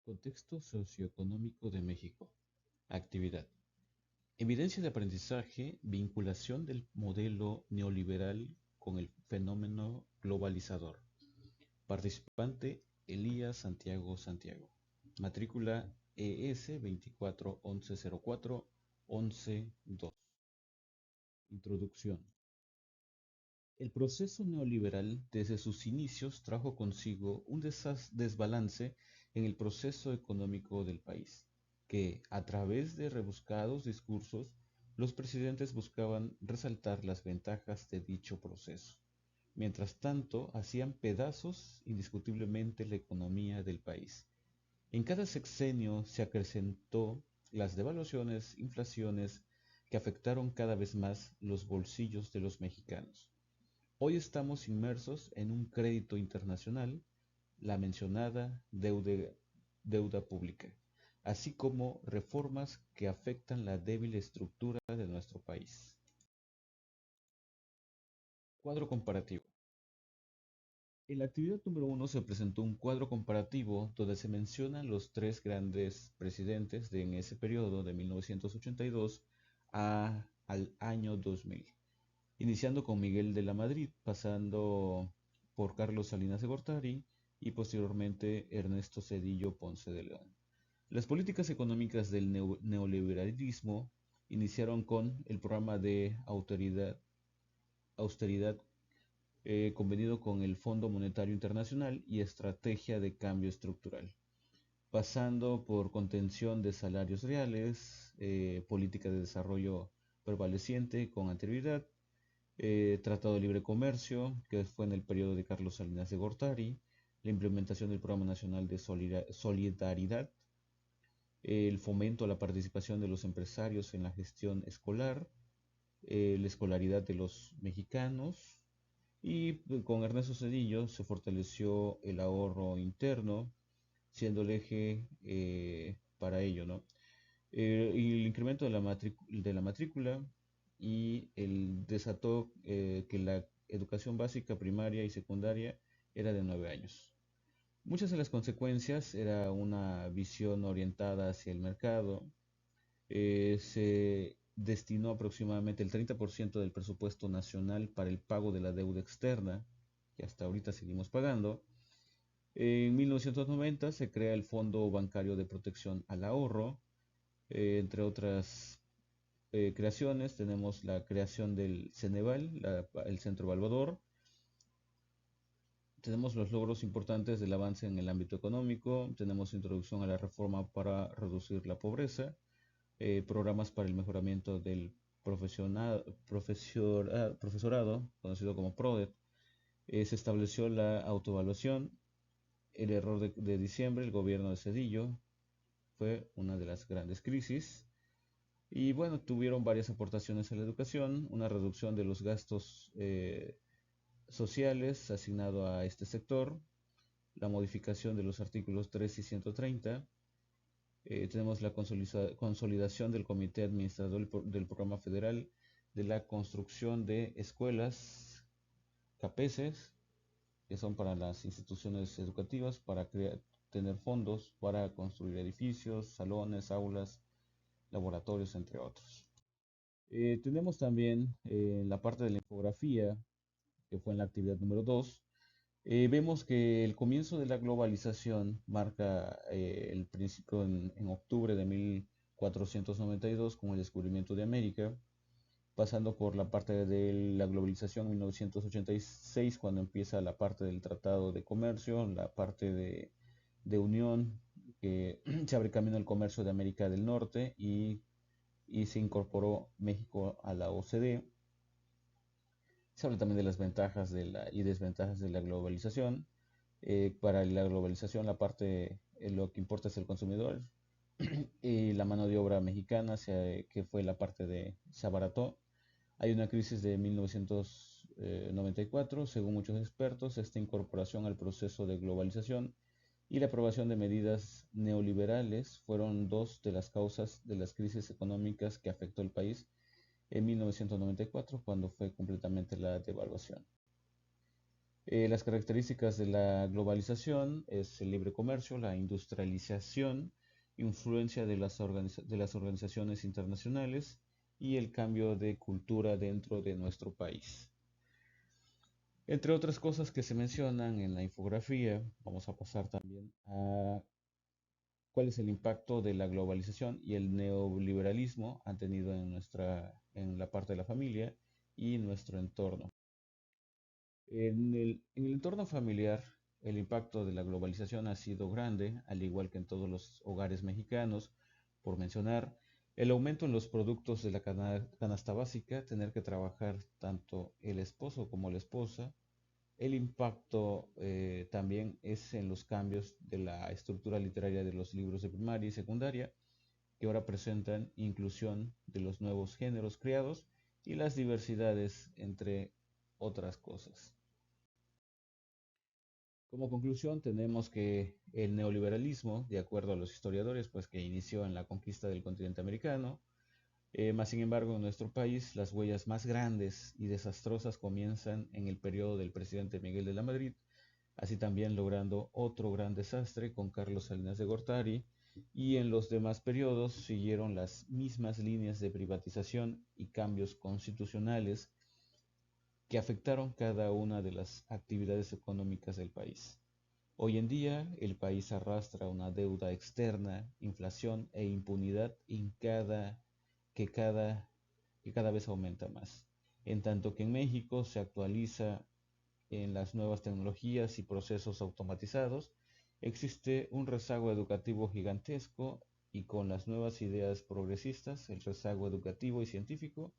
Contexto socioeconómico de México. Actividad. Evidencia de aprendizaje, vinculación del modelo neoliberal con el fenómeno globalizador. Participante Elías Santiago Santiago. Matrícula ES 24 11 04 11 2. Introducción. El proceso neoliberal desde sus inicios trajo consigo un desbalance en el proceso económico del país, que, a través de rebuscados discursos, los presidentes buscaban resaltar las ventajas de dicho proceso. Mientras tanto, hacían pedazos indiscutiblemente la economía del país. En cada sexenio se acrecentó las devaluaciones, inflaciones que afectaron cada vez más los bolsillos de los mexicanos. Hoy estamos inmersos en un crédito internacional, la mencionada deuda pública, así como reformas que afectan la débil estructura de nuestro país. Cuadro comparativo. En la actividad número 1 se presentó un cuadro comparativo donde se mencionan los tres grandes presidentes en ese periodo de 1982 al año 2000, iniciando con Miguel de la Madrid, pasando por Carlos Salinas de Gortari y posteriormente Ernesto Zedillo Ponce de León. Las políticas económicas del neoliberalismo iniciaron con el programa de austeridad convenido con el Fondo Monetario Internacional y estrategia de cambio estructural, pasando por contención de salarios reales, política de desarrollo prevaleciente con anterioridad, Tratado de Libre Comercio, que fue en el periodo de Carlos Salinas de Gortari, la implementación del Programa Nacional de Solidaridad, el fomento a la participación de los empresarios en la gestión escolar, la escolaridad de los mexicanos, y con Ernesto Zedillo se fortaleció el ahorro interno, siendo el eje para ello, ¿no? Y el incremento de la matrícula y el desató que la educación básica, primaria y secundaria era de 9 años. Muchas de las consecuencias era una visión orientada hacia el mercado. Se destinó aproximadamente el 30% del presupuesto nacional para el pago de la deuda externa, que hasta ahorita seguimos pagando. En 1990 se crea el Fondo Bancario de Protección al Ahorro, entre otras creaciones. Tenemos la creación del Ceneval, el Centro Evaluador. Tenemos los logros importantes del avance en el ámbito económico. Tenemos introducción a la reforma para reducir la pobreza, programas para el mejoramiento del profesorado, conocido como PRODET. Se estableció la autoevaluación. El error de diciembre, el gobierno de Cedillo, fue una de las grandes crisis. Y bueno, tuvieron varias aportaciones a la educación, una reducción de los gastos sociales asignado a este sector, la modificación de los artículos 3 y 130. Tenemos la consolidación del Comité Administrador del Programa Federal de la construcción de escuelas CAPESES, que son para las instituciones educativas, para tener fondos para construir edificios, salones, aulas, laboratorios, entre otros. Tenemos también la parte de la infografía, que fue en la actividad número 2. Vemos que el comienzo de la globalización marca el principio en octubre de 1492 con el descubrimiento de América, pasando por la parte de la globalización en 1986, cuando empieza la parte del Tratado de Comercio, la parte de unión, que se abre camino al comercio de América del Norte y se incorporó México a la OCDE. Se habla también de las ventajas y desventajas de la globalización. Para la globalización, lo que importa es el consumidor y la mano de obra mexicana, que fue la parte se abarató. Hay una crisis de 1994, según muchos expertos. Esta incorporación al proceso de globalización y la aprobación de medidas neoliberales fueron dos de las causas de las crisis económicas que afectó el país en 1994, cuando fue completamente la devaluación. Las características de la globalización es el libre comercio, la industrialización, influencia de de las organizaciones internacionales y el cambio de cultura dentro de nuestro país. Entre otras cosas que se mencionan en la infografía, vamos a pasar también a cuál es el impacto de la globalización y el neoliberalismo han tenido en en la parte de la familia y nuestro entorno. En el entorno familiar, el impacto de la globalización ha sido grande, al igual que en todos los hogares mexicanos, por mencionar el aumento en los productos de la canasta básica, tener que trabajar tanto el esposo como la esposa. El impacto también es en los cambios de la estructura literaria de los libros de primaria y secundaria, que ahora presentan inclusión de los nuevos géneros creados y las diversidades, entre otras cosas. Como conclusión, tenemos que el neoliberalismo, de acuerdo a los historiadores, pues que inició en la conquista del continente americano, más sin embargo en nuestro país las huellas más grandes y desastrosas comienzan en el periodo del presidente Miguel de la Madrid, así también logrando otro gran desastre con Carlos Salinas de Gortari, y en los demás periodos siguieron las mismas líneas de privatización y cambios constitucionales que afectaron cada una de las actividades económicas del país. Hoy en día, el país arrastra una deuda externa, inflación e impunidad que, cada, que cada vez aumenta más. En tanto que en México se actualiza en las nuevas tecnologías y procesos automatizados, existe un rezago educativo gigantesco y con las nuevas ideas progresistas, el rezago educativo y científico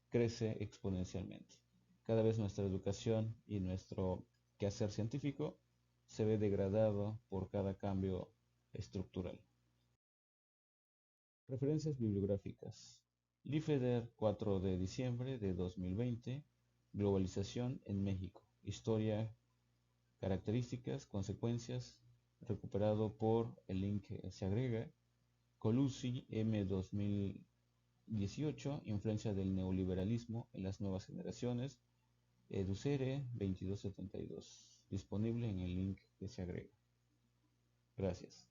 crece exponencialmente. Cada vez nuestra educación y nuestro quehacer científico se ve degradado por cada cambio estructural. Referencias bibliográficas. Lifeder, 4 de diciembre de 2020. Globalización en México. Historia, características, consecuencias. Recuperado por el link que se agrega. Colucci, M. 2018. Influencia del neoliberalismo en las nuevas generaciones. Educere 2272, disponible en el link que se agrega. Gracias.